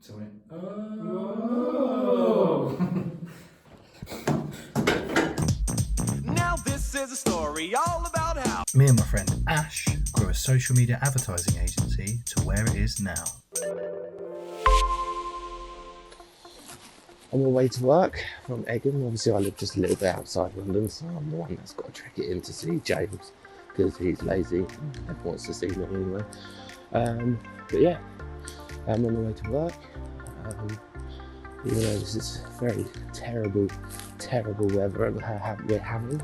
So we oh. Now this is a story all about how Me and my friend Ash grew a social media advertising agency to where it is now. On my way to work from Egham. Obviously I live just a little bit outside London, so I'm the one that's got to trek it in to see James because he's lazy. Everyone wants to see me anyway. But yeah, I'm on my way to work. Even though this is very terrible weather we're having,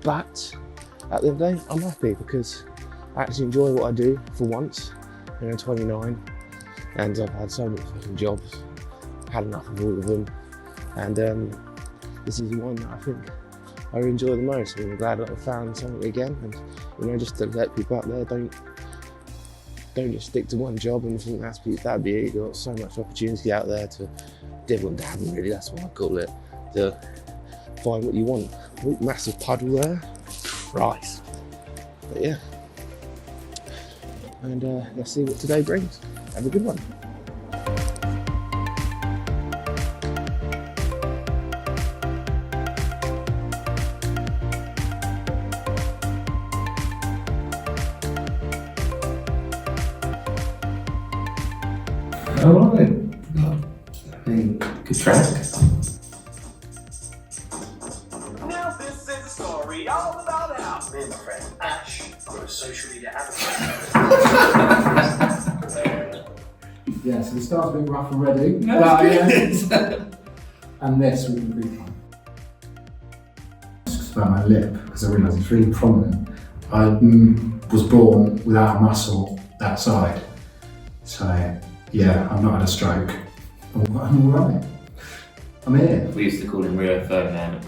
but at the end of the day I'm happy because I actually enjoy what I do for once. I'm 29 and I've had so many fucking jobs, had enough of all of them, and this is the one that I think I enjoy the most. I'm glad that I found something again, and just to let people out there, don't just stick to one job and think that'd be it. You've got so much opportunity out there to dibble and dabble, really, that's what I call it, to find what you want. Ooh, massive puddle there, Christ. But yeah, and let's see what today brings. Have a good one. Alright. Good track. now this is a story all about how Me and my friend Ash grew a social media advertising. Yeah, so the start's a bit rough already. No, And this we can be fine. It's about my lip because I realised it's really prominent. I was born without a muscle that side, so yeah, I've not had a stroke. I'm alright. I'm here We used to call him Rio Ferdinand at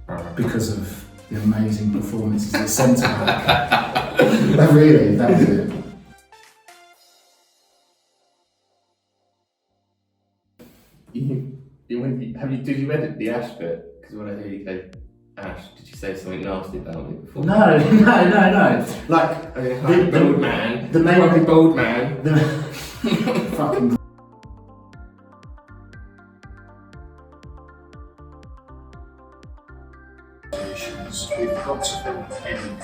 college. because of the amazing performances at centre back. No, really, that was it. Did you edit the Ash bit? Because when I hear you go, Ash, did you say something nasty about me before? No. Like, Bald man. the main- Fucking bald man. fucking we've got to film anything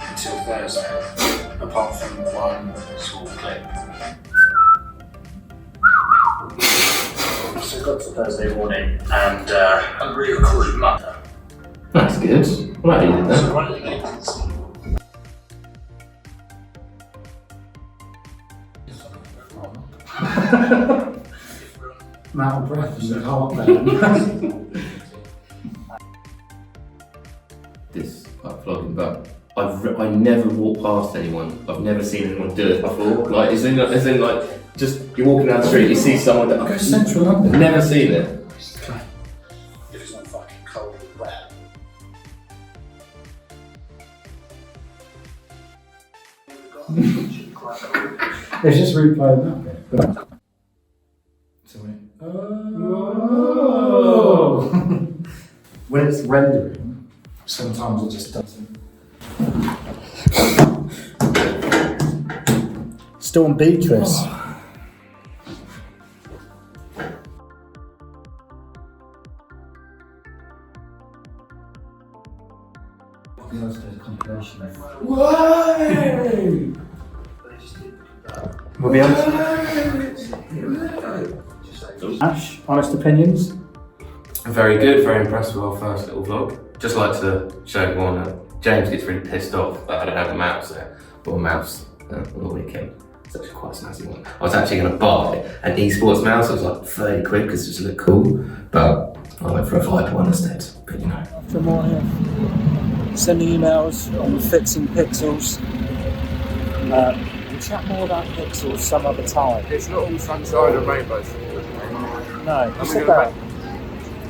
until Thursday, apart from one small clip. So got to Thursday morning and I'm re-recording Monday. That's good. Well, you did that. So one of the games amount of breath in the heart then. This like vlogging, but I never walk past anyone. I've never seen anyone do it before. Like, as in like, just you're walking down the street, you see someone that Go central London. never seen it. If it's not fucking cold and wet. It's just replaying that bit. So oh. When it's rendering, sometimes it just doesn't. Storm Beatrice. Whoa! We'll be honest. Ash, honest opinions? Very good, very impressed with our first little vlog. Just like to show everyone that James gets really pissed off that I don't have a mouse there, or a mouse on the weekend. It's actually quite a snazzy one. I was actually going to buy an esports mouse. It was like 30 quid because it just looked cool, but I went for a Viper one instead. But you know. After morning, sending emails on fixing pixels. We'll chat more about pixels some other time. It's not all sunshine and rainbows. No, And sit down.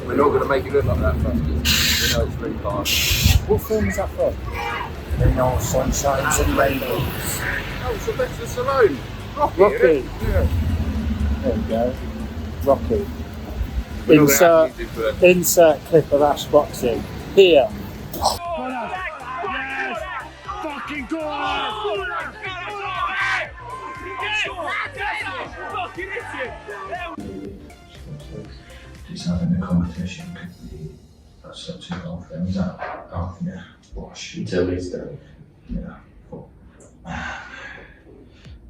we're not going to make it look like that first. We know it's really hard. What film is that from? Ain't no sunshines and rainbows. Oh, Sylvester Stallone. Rocky. Rocky. Yeah. There we go. Rocky. We're not gonna actually do it. Insert clip of Ash boxing. Here. fucking good! Fucking It's having the competition could be a step too long for them. Is that? Oh, yeah. Wash. Until he's done. Yeah. Cool.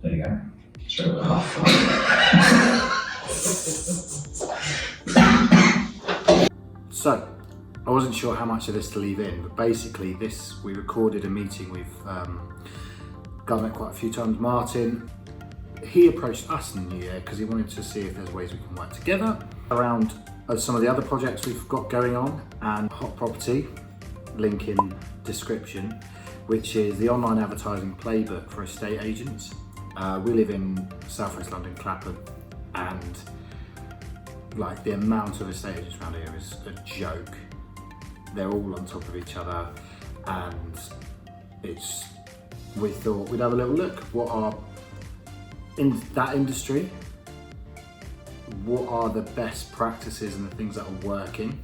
There you go. Straight off. So, I wasn't sure how much of this to leave in, but basically we recorded a meeting with guys I met quite a few times, Martin. He approached us in the new year because he wanted to see if there's ways we can work together around some of the other projects we've got going on, and Hot Property, link in description, which is the online advertising playbook for estate agents. We live in South West London, Clapham, and like the amount of estate agents around here is a joke. They're all on top of each other, and we thought we'd have a little look. What are, in that industry, what are the best practices and the things that are working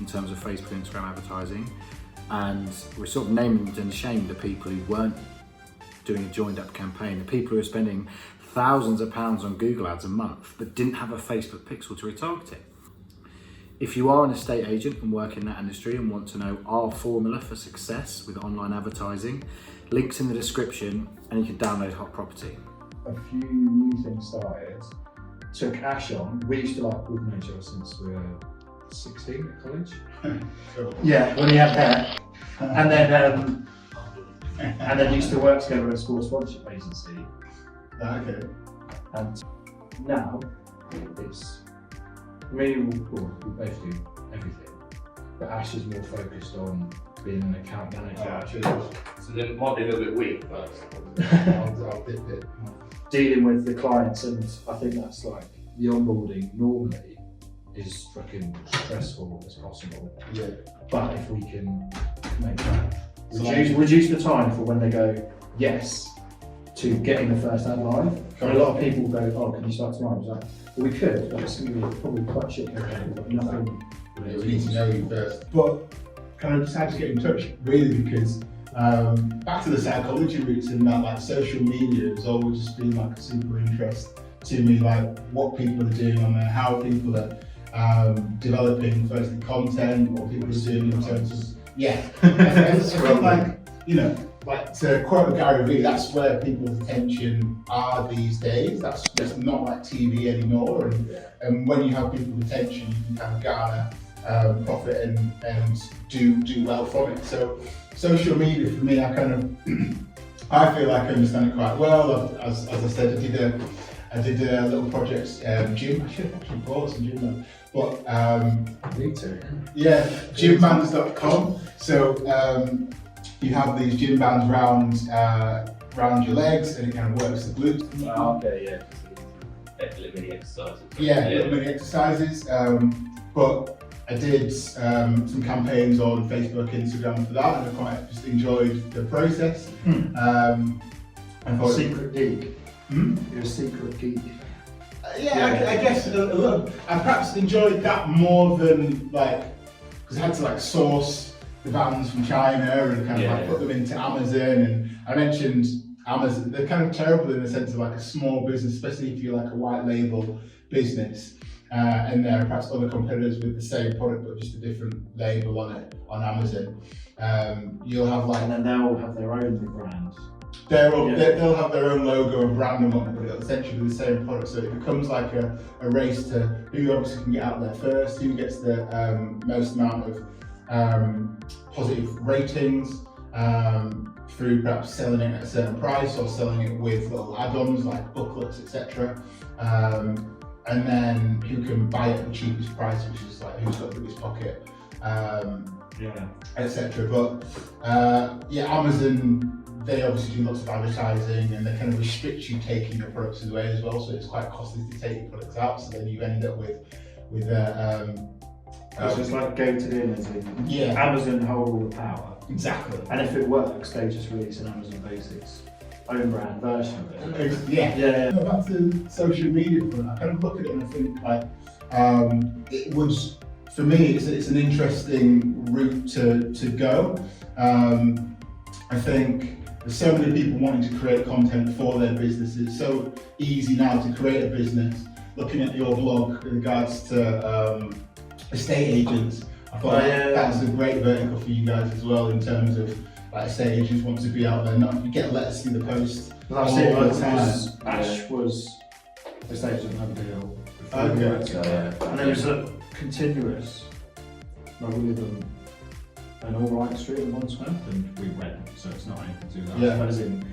in terms of Facebook and Instagram advertising? And we're sort of named and shamed the people who weren't doing a joined up campaign, the people who are spending thousands of pounds on Google ads a month but didn't have a Facebook pixel to retarget it. If you are an estate agent and work in that industry and want to know our formula for success with online advertising, links in the description, and you can download Hot Property. A few new things started. Took Ash on. We used to we've known each other since we were 16 at college. Yeah, when he had hair. And then used to work together at a sports sponsorship agency. Okay. And now it's we both do everything, but Ash is more focused on being an account manager. So then it might be a little bit weak, but I'll dip it. Dealing with the clients, and I think that's like the onboarding normally is fucking stressful as possible. Yeah. But if we can make that reduce the time for when they go yes to getting the first ad live. And a lot of people go, oh, can you start tomorrow? I was like, well, we could, but it's going to be probably quite shit campaign, but nothing. Yeah, we need to know you first. But kind of decided to get in touch really because back to the psychology roots in that, like social media has always just been like a super interest to me, like what people are doing on there, how people are developing firstly content, what people are doing in terms of I feel like, you know, like to quote Gary Vee, that's where people's attention are these days. That's just not like TV anymore. And when you have people's attention, you can kind of garner profit and do well from it. So social media for me, I feel like I understand it quite well. As I said, I did a little project, gym. I should have actually bought some gym though. But me too. Yeah, gymbands.com. So you have these gym bands round your legs, and it kind of works the glutes. Oh, okay, yeah. Little mini exercises. Yeah, little mini exercises. But I did some campaigns on Facebook, Instagram for that, and I quite just enjoyed the process. Secret geek. You're a secret geek. I guess a little. I perhaps enjoyed that more than like, because I had to like source the bands from China and kind of like put them into Amazon. And I mentioned Amazon, they're kind of terrible in the sense of like a small business, especially if you're like a white label business. And there are perhaps other competitors with the same product but just a different label on it on Amazon. You'll have like, and then they'll have their own brand. They'll have their own logo and brand and whatnot, but it'll essentially be the same product. So it becomes like a race to who obviously can get out there first, who gets the most amount of positive ratings through perhaps selling it at a certain price or selling it with little add-ons like booklets, etc. And then who can buy it at the cheapest price, which is like who's got the biggest pocket, etc. But Amazon, they obviously do lots of advertising and they kind of restrict you taking your products away as well, so it's quite costly to take your products out, so then you end up with so it's like go to the as in Amazon hold all the power. Exactly. And if it works, they just release an Amazon Basics own brand version of it. Back to social media front, I kind of look at it and I think like it was, for me, it's an interesting route to go. I think there's so many people wanting to create content for their businesses. It's so easy now to create a business looking at your blog in regards to estate agents. I thought that's a great vertical for you guys as well in terms of like estate agents want to be out there. Not you get letters through the post all the time. Ash was the estate agent had a deal before Okay. we went to and there was a continuous, like we live on an alright street in Wandsworth and we rent, so it's not anything to do with that. Yeah. But as in,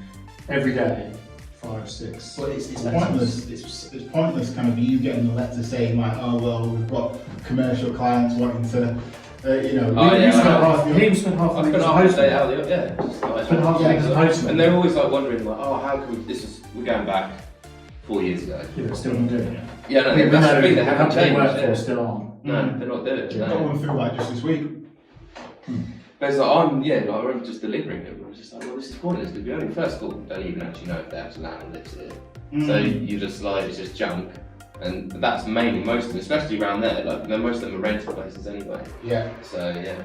every day, 5, 6. But it's letters. pointless. It's pointless kind of you getting the letter saying like, oh well, we've got commercial clients wanting to, you know. Oh, We yeah, spent I know. half the week as a I spent half the postman. day out there, yeah. Just like, Spent half the week as a postman. and they're always like wondering, like, oh, how can we? We're going back 4 years ago. Yeah, they're still not doing it. Yeah, no, We that's the know thing. They the haven't company we changed. work for Yeah. still aren't. No, they're not doing it. I've got one through like just this week. But it's like, I remember just delivering it. I was just like, well, this is pointless because we only first of all don't even actually know if the actual landlord lives here. So you just like, it's just junk. And that's mainly most of them, especially around there. Like, most of them are rental places anyway. Yeah. So yeah,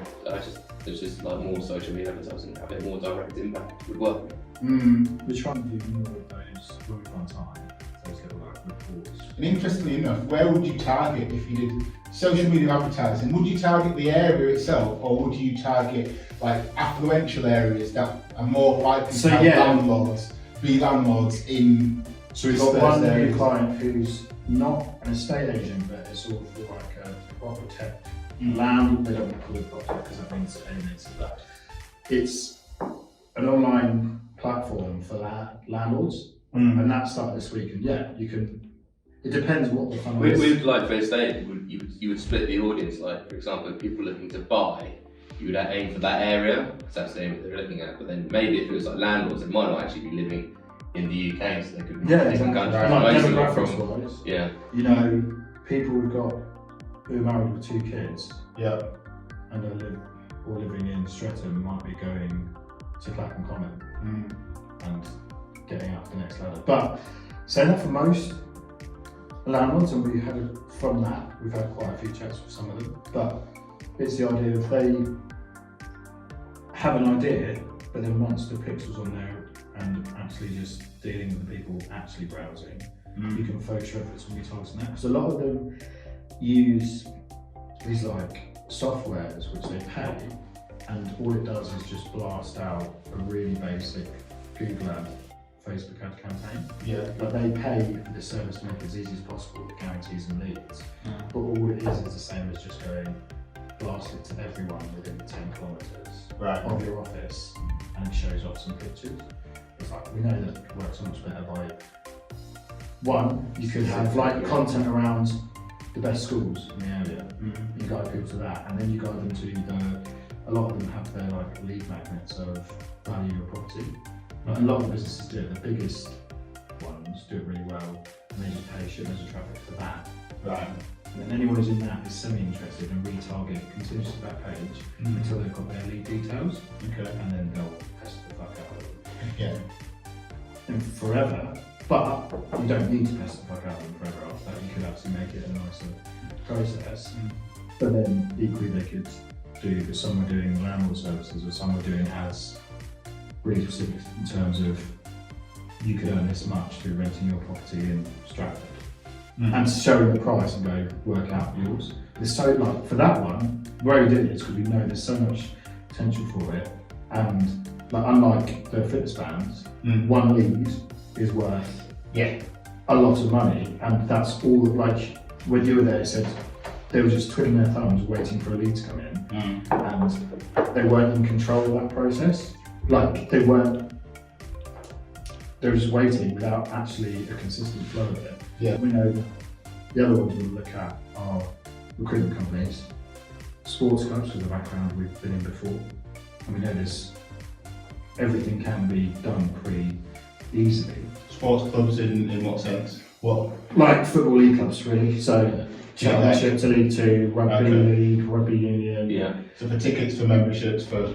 it's just like more social media advertising, a bit more direct impact would work. We're trying to do more of those when we've got time, those little like reports. And interestingly enough, where would you target if you did social media advertising? Would you target the area itself, or would you target like affluential areas that are more likely So, to have yeah. landlords in? So we've got one new client who's not an estate agent, but is sort of like a proper tech land. They don't call it proper because I think it's alienated, but it's an online platform for landlords, and that started this week. And yeah, you can. It depends what the funnel is. We'd like for estate, you would split the audience. Like for example, if people looking to buy, you would aim for that area because that's the area they're looking at. But then maybe if it was like landlords, they might not actually be living in the UK, so they could be different countries. Like Mostly demographics wise, yeah. you know, people who are married with 2 kids, Yeah. and are living in Streatham might be going to Clapham Common and getting up to the next level. But saying that for most landlords, and we've had quite a few chats with some of them, but it's the idea if they have an idea, but then once the pixel's on there and actually just dealing with the people actually browsing, you can focus your efforts on retargeting that. Because a lot of them use these like softwares which they pay, and all it does is just blast out a really basic Google ad, Facebook ad campaign. Yeah. But they pay for the service to make it as easy as possible with guarantees and leads. But all it is the same as just going blast it to everyone within 10 kilometres of your office, and it shows off some pictures. It's like, we know that it works so much better by one, you could have like content around the best schools in the area. You guide people to that, and then you guide them to a lot of them have their like lead magnets of value your property. Like, a lot of businesses do it, the biggest ones do it really well, and they just pay shitloads of traffic for that. Right. And then anyone who's in that is semi-interested and retarget continuously to that page until they've got their lead details. Okay. And then they'll pest the fuck out of them. Yeah. And forever, but you don't need to pest the fuck out of them forever after that. You could actually make it a nicer process. But then equally they could do, if some are doing landlord services or some are doing ads really specific in terms of you could earn this much through renting your property in Stratford. And showing the price and go work out yours. There's so like for that one, where we did it is because we know there's so much potential for it, and like unlike the fitness bands, one lead is worth a lot of money, and that's all. Like when you were there, it said they were just twiddling their thumbs waiting for a lead to come in, and they weren't in control of that process. Like they were just waiting without actually a consistent flow of it. Yeah. We know the other ones we'll look at are recruitment companies, sports clubs with the background we've been in before. And we know everything can be done pretty easily. Sports clubs in what sense? What? Like football league clubs really, so Championship to League 2, Rugby League, Rugby Union. Yeah. So for tickets, for memberships, for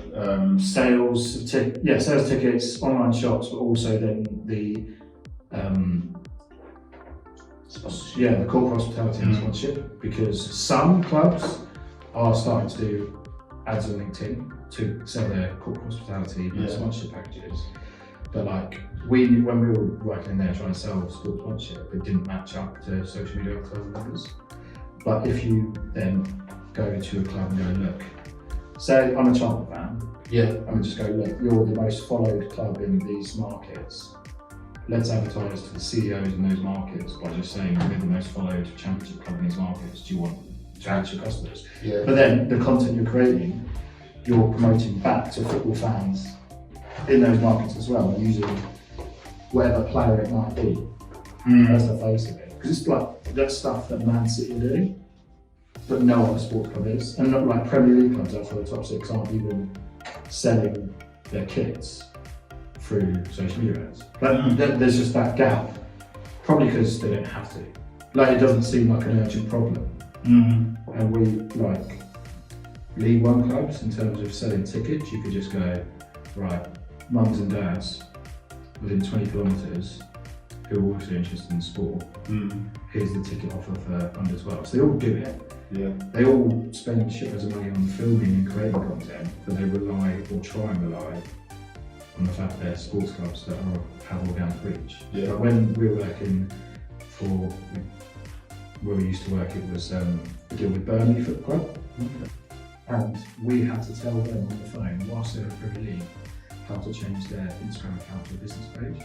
sales tickets, online shops, but also then the the corporate hospitality and sponsorship, because some clubs are starting to do ads on LinkedIn to sell their corporate hospitality and sponsorship packages. But like, when we were working in there trying to sell sports sponsorship, it didn't match up to social media advertising numbers. But if you then go to a club and go, look, say I'm a Charlton fan, and just go, look, you're the most followed club in these markets. Let's advertise to the CEOs in those markets by just saying we're the most followed championship club in these markets. Do you want to reach your customers? Yeah. But then the content you're creating, you're promoting back to football fans in those markets as well, using whatever player it might be as the face of it. Because it's like that stuff that Man City are doing, but no other sports club is. And not like Premier League clubs outside the top six aren't even selling their kits through social media ads. Like, there's just that gap, probably because they don't have to. Like, it doesn't seem like an urgent problem. And we, like, League One clubs, in terms of selling tickets, you could just go, right, mums and dads within 20 kilometres who are also interested in sport, here's the ticket offer for under 12. So they all do it. Yeah. They all spend shitloads of money on filming and creating content, but they rely, or try and rely, on the fact they're sports clubs that have organic reach. Yeah. But when we were working for, where we used to work, it was a deal with Burnley Football Club. And we had to tell them on the phone, whilst they were Premier League, how to change their Instagram account to a business page.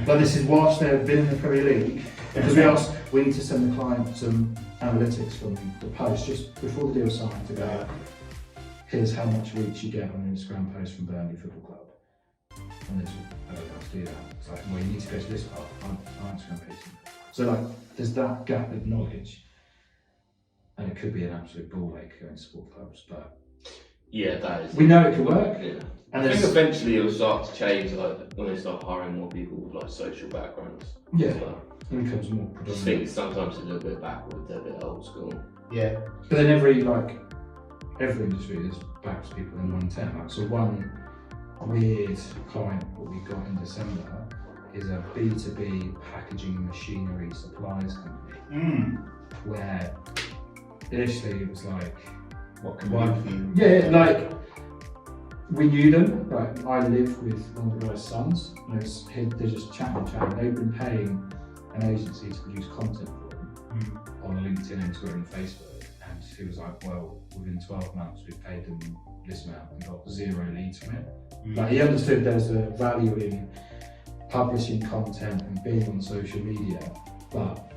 But this is whilst they've been in the Premier League, because we need to send the client some analytics from the post just before the deal's signed to go, here's how much reach you get on an Instagram post from Burnley Football Club. And this, I don't know how to do that. It's like, well, you need to go to this part, on Instagram page. So like, there's that gap of knowledge. And it could be an absolute ball ache going to sport clubs, but Yeah, that is. we know it can work. Yeah. And I think eventually it'll start to change, like when they start hiring more people with like social backgrounds. Yeah. as well. it becomes more I just predominant. think it's sometimes a little bit backward, they're a bit old school. Yeah. But then every industry there's backs people in 110. Like, so one weird client that we got in December is a B2B packaging machinery supplies company, where initially it was like, What can we do for you? yeah, like we knew them. Like, I live with one of the guy's sons, and they're just chatting. They've been paying an agency to produce content for them on LinkedIn and Twitter and Facebook, and he was like, well, within 12 months we've paid them this amount and got 0 leads from it. Like, he understood there's a value in publishing content and being on social media, but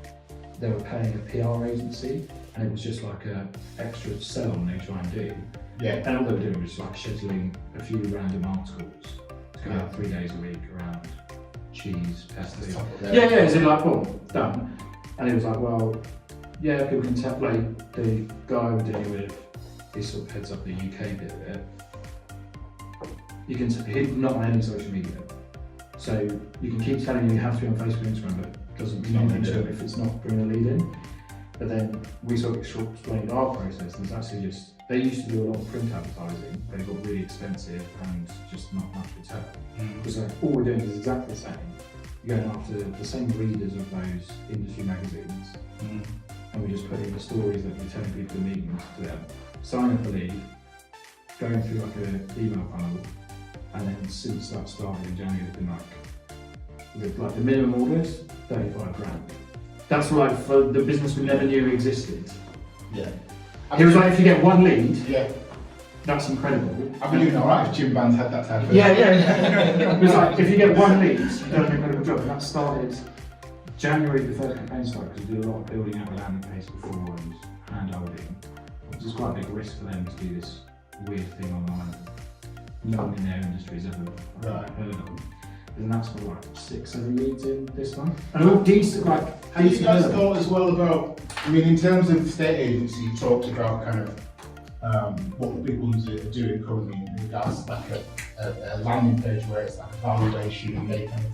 they were paying a PR agency, and it was just like a extra sell on they try and do. Yeah. And all they were doing was like scheduling a few random articles to go out 3 days a week around cheese, pesto. Yeah, is it like, well, done. And it was like, well, yeah, people can tell, like, the guy we're dealing with, he sort of heads up the UK bit of it. You can, he's not on any social media. So you can keep telling you have to be on Facebook and Instagram, but it doesn't mean anything if it's not bringing a lead in. But then we sort of explained our process, and it's actually just, they used to do a lot of print advertising, but it got really expensive and just not much return. Because like, all we're doing is exactly the same. You're going after the same readers of those industry magazines, and we're just putting the stories that we're telling people in meetings to them, sign up a lead, going through like an email funnel, and then since that started in January, it's been like the minimum orders, 35 grand. That's right, for the business we never knew existed. Yeah. He was like, if you get one lead, Yeah. that's incredible. I've been doing alright if gym bands had that type of. Yeah. It was like, if you get one lead, you've done an incredible job. And that started January, the first campaign started, because we did a lot of building out the landing page before and hand holding. Which is quite a big risk for them to do this weird thing online that no one in their industry has ever heard of. And that's for like 6-7 leads in this month. And all decent, like, Have you guys thought as well about, I mean, in terms of state agency, you talked about kind of what the big ones are doing currently in regards to like a landing page where it's like a valuation, and they kind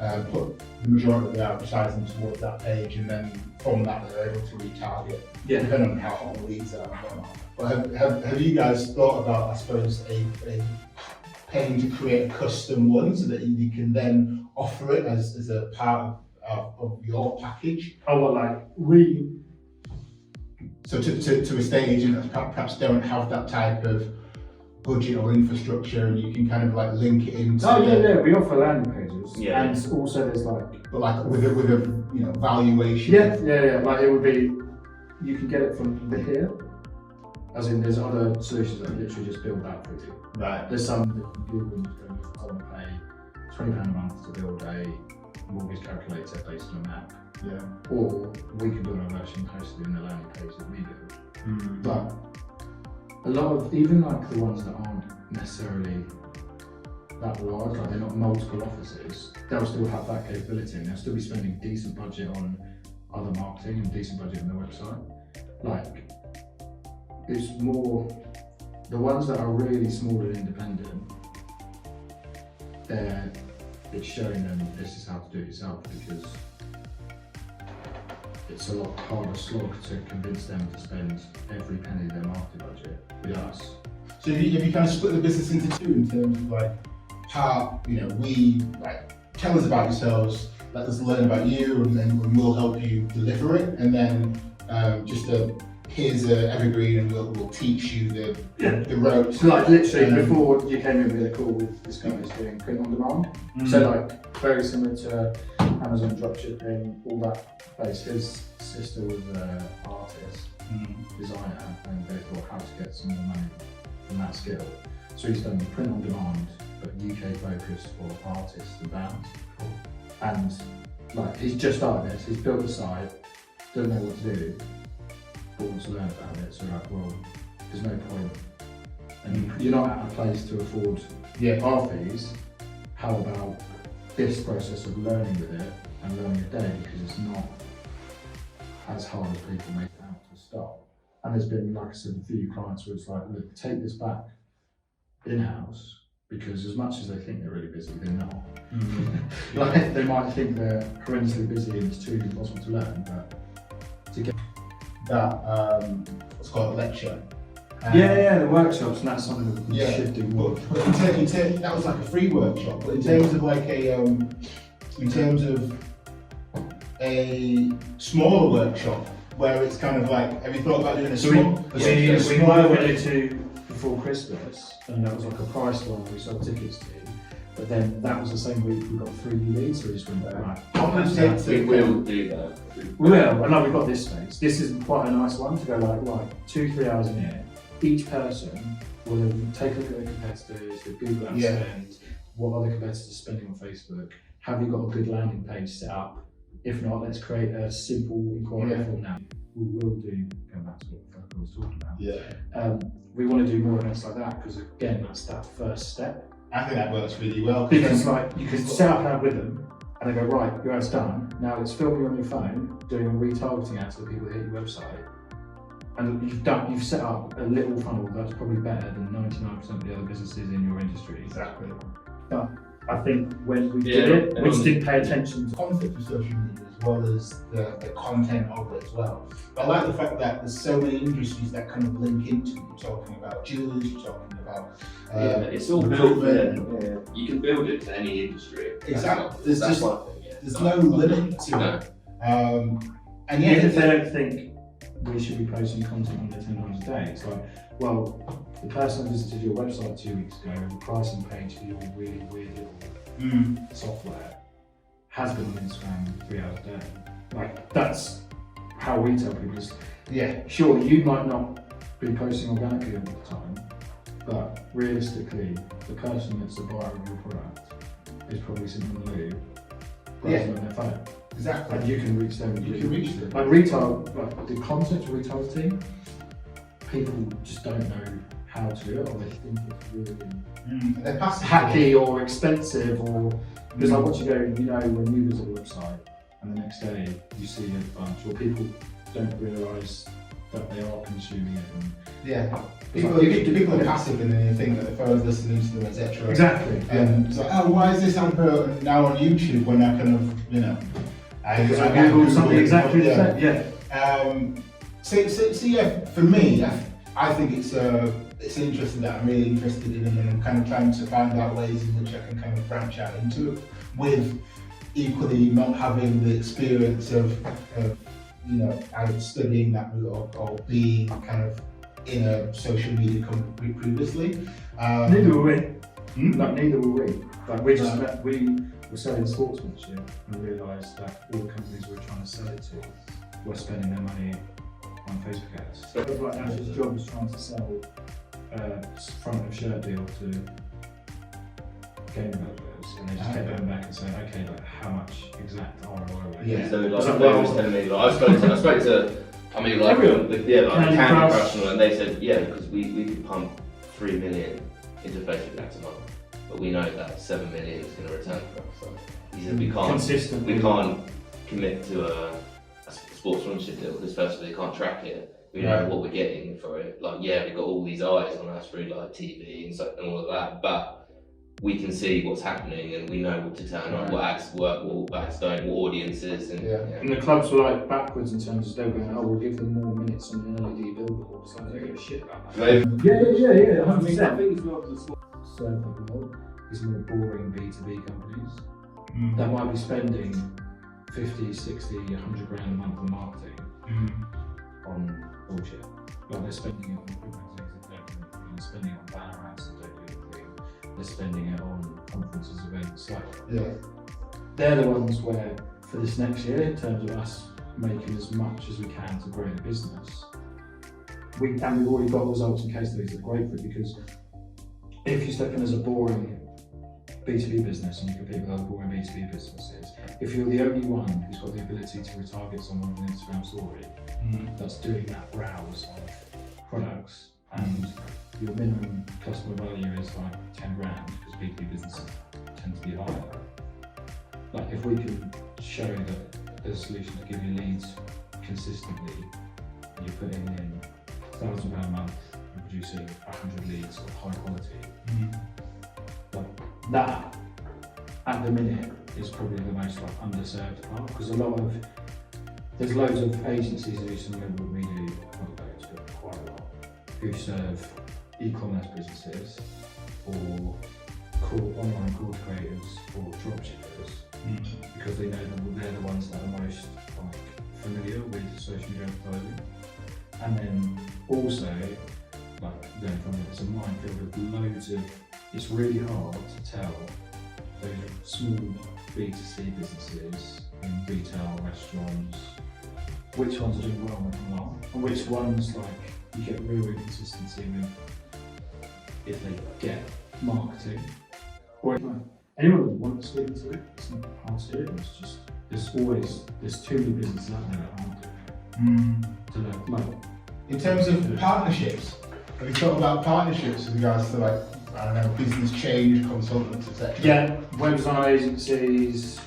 of put the majority of the advertising towards that page, and then from that they're able to retarget, depending on how hot the leads are and whatnot. But have you guys thought about, I suppose, a paying to create a custom one so that you can then offer it as a part of your package? Oh, well, like, we... So to a estate agent that perhaps don't have that type of budget or infrastructure, and you can kind of like link it into. Oh yeah, we offer landing pages, Yeah. and also there's like, But like with a valuation. yeah. Like it would be, you can get it from here, as in there's other solutions that literally just build that for you. Right. There's some that you Google and you go, I want to pay £20 a month to build a mortgage calculator based on a map. Yeah. Or we can build our version hosted in the landing page that we build. But a lot of, even like the ones that aren't necessarily that large, like they're not multiple offices, they'll still have that capability and they'll still be spending decent budget on other marketing and decent budget on their website. Like, it's more, the ones that are really small and independent, it's showing them this is how to do it yourself, because it's a lot harder slog to convince them to spend every penny of their marketing budget with us. So have you kind of split the business into two in terms of like how, we like tell us about yourselves, let us learn about you, and then we'll help you deliver it, and then here's a Evergreen, and we'll teach you the ropes. So like literally before you came in, we had a call with this guy who's doing print on demand. So like very similar to Amazon dropshipping, all that base. His sister was an artist, designer, and they thought how to get some more money from that skill. So he's done print on demand, but UK focused for artists and bands. And like he's just started this, he's built a site, doesn't know what to do, but wants to learn about it. So like, well, there's no point. And you're not at a place to afford our fees. How about this process of learning with it and learning a day, because it's not as hard as people make it out to start. And there's been, like I said, a few clients where it's like, look, take this back in-house, because as much as they think they're really busy, they're not. Like they might think they're horrendously busy and it's too impossible to learn, but to get that what's called a lecture. the workshops, and that's something that we should do more. But that was like a free workshop. But in terms of like a smaller workshop where it's kind of like, have you thought about doing a small? We were going to before Christmas, and that was like a priced one we sold tickets to. But then that was the same week we got 3 new leads, so we just went right. We will do that. We will. I know we've got this space. This is quite a nice one to go like, right, 2-3 hours in here. Each person will then take a look at their competitors, the Google Ads spend, what other competitors are spending on Facebook. Have you got a good landing page set up? If not, let's create a simple inquiry form now. We will do, going back to what I was talking about. We want to do more events like that, because again, that's that first step. I think that works really well. Because like, you can set up an ad with them, and they go, right, your ad's done. Now let's film you on your phone, doing a retargeting ad to the people that hit your website. And you've set up a little funnel that's probably better than 99% of the other businesses in your industry. Exactly. But I think when we did it, we just didn't pay attention to concept of social media as well as the content of it as well. But I like the fact that there's so many industries that kind of link into it. You're talking about jewelry, you're talking about it's all built for you can build it to any industry. Exactly. That's one thing. There's no limit to it. And even if they don't think we should be posting content on there 10 times a day, it's like, well, the person that visited your website 2 weeks ago, the pricing page for your really weird little software has been on Instagram 3 hours a day. Like, that's how we tell people. Sure, you might not be posting organically all the time, but realistically, the person that's the buyer of your product is probably sitting on the loo, browsing on their phone. Exactly. And you can reach them. You can reach them. Like retail, like the concept of retargeting, people just don't know how to do it, or they think it's really they're passive. hacky or expensive, or because like what you go, when you visit a website and the next day you see a bunch, or people don't realise that they are consuming it. People are passive and they think that the phone's listening to them, etc. Exactly. And it's like, oh, why is this advert now on YouTube when I kind of, I Googled something exactly the same. So yeah, for me, I think it's interesting that I'm really interested in, and I'm kind of trying to find out ways in which I can kind of branch out into it, with equally not having the experience of either studying that route or being kind of in a social media company previously. Neither were we. Hmm? Like, neither were we. Like, we just No. we were selling sportsmanship and realised that all the companies we were trying to sell it to were spending their money on Facebook ads. So it was like Ash's job was trying to sell front of shirt deal to game developers, and they just kept going back and saying, okay, like how much exact ROI were you Yeah. So like, Was that they well- was telling me, like, I spoke to, I mean, like, Everyone. like Candy Candy Crush. Crush, and they said, yeah, because we could pump 3 million into Facebook ads a month, but we know that 7 million is going to return for us. So he said consistently. we can't commit to a sportsmanship deal because firstly they can't track it. We know Right. what we're getting for it. Like, yeah, we've got all these eyes on us through like TV and so and all of that, but we can see what's happening and we know what to turn on, what ads work, what ads don't, what audiences, and And the clubs were like backwards in terms of they were going, oh, we'll give them more minutes on the LED billboards. Like, they don't give a shit about that. Yeah, 100%. I think it's not the serve the world is more boring B2B companies that might be spending 50, 60, 100 grand a month on marketing on bullshit. Like they're spending it on equipment things that don't do anything, they're spending it on banner ads that don't do anything, they're spending it on conferences, events. Like, they're the ones where, for this next year, in terms of us making as much as we can to grow the business, we've already got results and case studies that are great for it, because if you step in as a boring B2B business and you compete with other boring B2B businesses, if you're the only one who's got the ability to retarget someone with an Instagram story that's doing that browse of products, and your minimum customer value is like 10 grand, because B2B businesses tend to be higher. Like, if we can show that there's a solution to give you leads consistently, and you're putting in £1,000 a month and producing 100 leads of high quality, like that at the minute is probably the most like underserved part, because there's loads of agencies who do similar to what we do, not loads, but quite a lot, who serve e-commerce businesses or online course creators or dropshippers, because they know that they're the ones that are most like familiar with social media advertising. And then also, like, going from it, it's a minefield of loads of, it's really hard to tell those small B2C businesses in retail, restaurants, which ones are doing well and which not, and which ones, like, you get real inconsistency with if they get marketing. Or anyone that wants to get into it, it's not hard to do, it's just, there's too many businesses out there that aren't doing it. To learn, like, In terms of partnerships, have you thought about partnerships with regards to, like, I don't know, business change, consultants, etc.? yeah, web design agencies,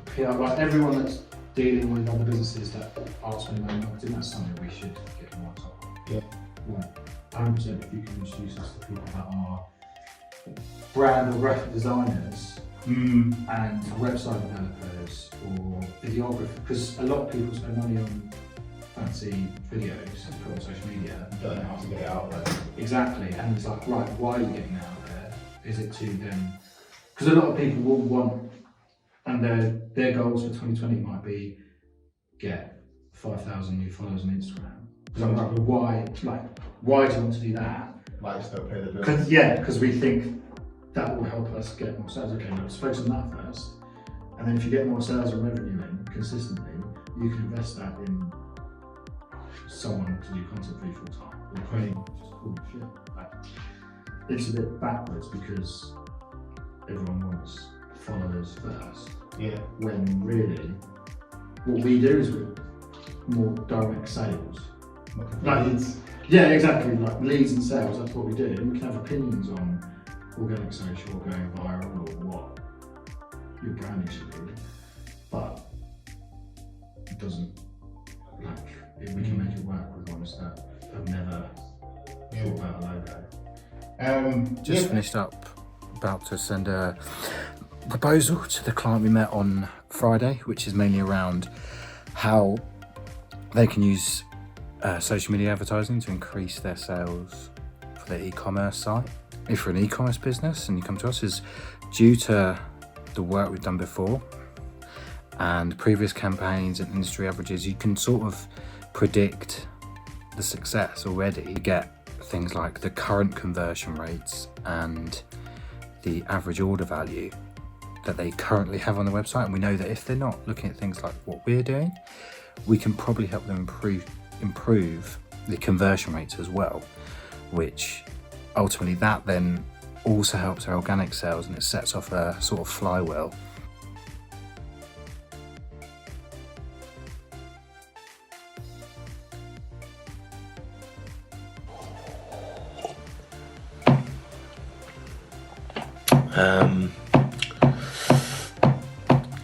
PR, like everyone that's dealing with other businesses that are spending money on marketing, that's something we should get more on top of. Yeah. Like, 100% if you can introduce us to people that are brand or graphic designers and website developers or videographers, because a lot of people spend money on fancy videos to put on social media. Don't know how to get it out there. Exactly, and it's like, right, why are you getting it out there? Is it to them? Because a lot of people will want, and their goals for 2020 might be get 5,000 new followers on Instagram. Because I'm like, well, why do you want to do that? Likes don't pay the bills. Because we think that will help us get more sales. Okay, let's focus on that first, and then if you get more sales and revenue in consistently, you can invest that in someone to do content for you full time, or creating just cool shit. Like, it's a bit backwards because everyone wants followers first, Yeah. when really what we do is we're more direct sales. Like, Leads. yeah, exactly, like leads and sales, that's what we do. And we can have opinions on organic social or going viral or what your branding should be, but it doesn't, like, if we can make it work with ones that have never thought about a logo. Just finished up, about to send a proposal to the client we met on Friday, which is mainly around how they can use social media advertising to increase their sales for their e-commerce site. If you're an e-commerce business and you come to us, is due to the work we've done before and previous campaigns and industry averages, you can sort of predict the success already. You get things like the current conversion rates and the average order value that they currently have on the website, and we know that if they're not looking at things like what we're doing, we can probably help them improve the conversion rates as well, which ultimately that then also helps our organic sales, and it sets off a sort of flywheel.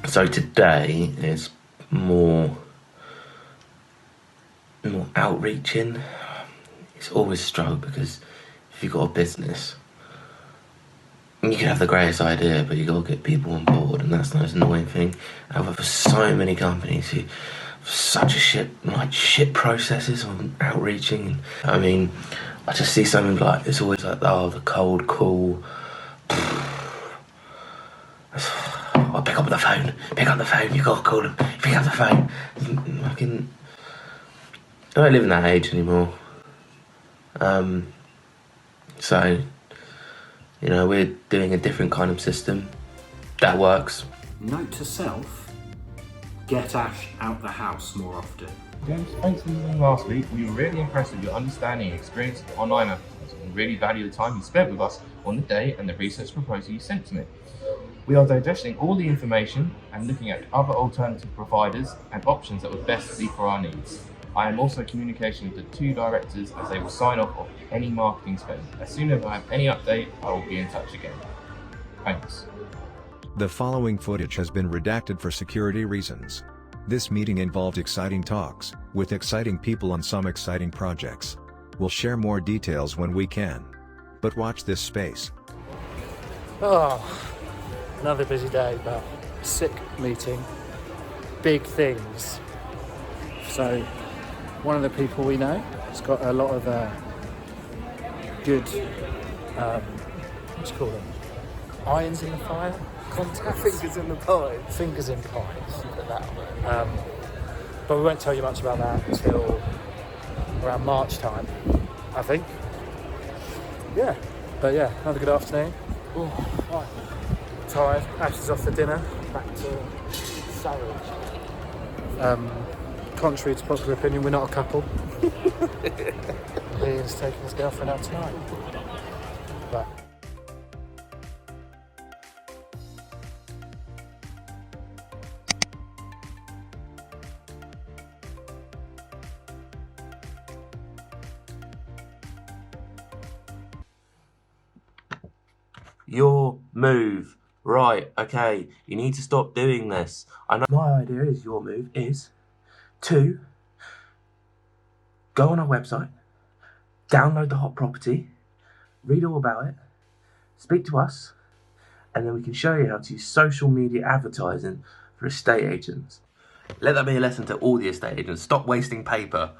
So today is more outreaching. It's always a struggle because if you've got a business, you can have the greatest idea, but you got to get people on board, and that's the most annoying thing. However, for so many companies who have such a shit processes on outreaching. I mean, I just see something like, it's always like, oh, the cold call. Oh, pick up the phone, you gotta call them, pick up the phone. I don't live in that age anymore. So, we're doing a different kind of system that works. Note to self, get Ash out the house more often. James, thanks for listening last week. We were really impressed with your understanding and experience of online advertising, and really value the time you spent with us on the day and the research proposal you sent to me. We are digesting all the information and looking at other alternative providers and options that would best suit for our needs. I am also communicating with the two directors as they will sign off on any marketing spend. As soon as I have any update, I will be in touch again. Thanks. The following footage has been redacted for security reasons. This meeting involved exciting talks, with exciting people on some exciting projects. We'll share more details when we can. But watch this space. Oh, another busy day, but sick meeting. Big things. So, one of the people we know has got a lot of good, what do you call them? Irons in the fire? Contacts? Fingers in the pie. Fingers in pies, put it that way. But we won't tell you much about that until around March time, I think. Yeah, but yeah, another good afternoon. Oh, right. Tired. Ash is off for dinner. Back to Surrey. Contrary to popular opinion, we're not a couple. Ian's taking his girlfriend out tonight. But Your move. Right, okay, you need to stop doing this. I know my idea is your move is to go on our website, download the hot property, read all about it, speak to us, and then we can show you how to use social media advertising for estate agents. Let that be a lesson to all the estate agents. Stop wasting paper.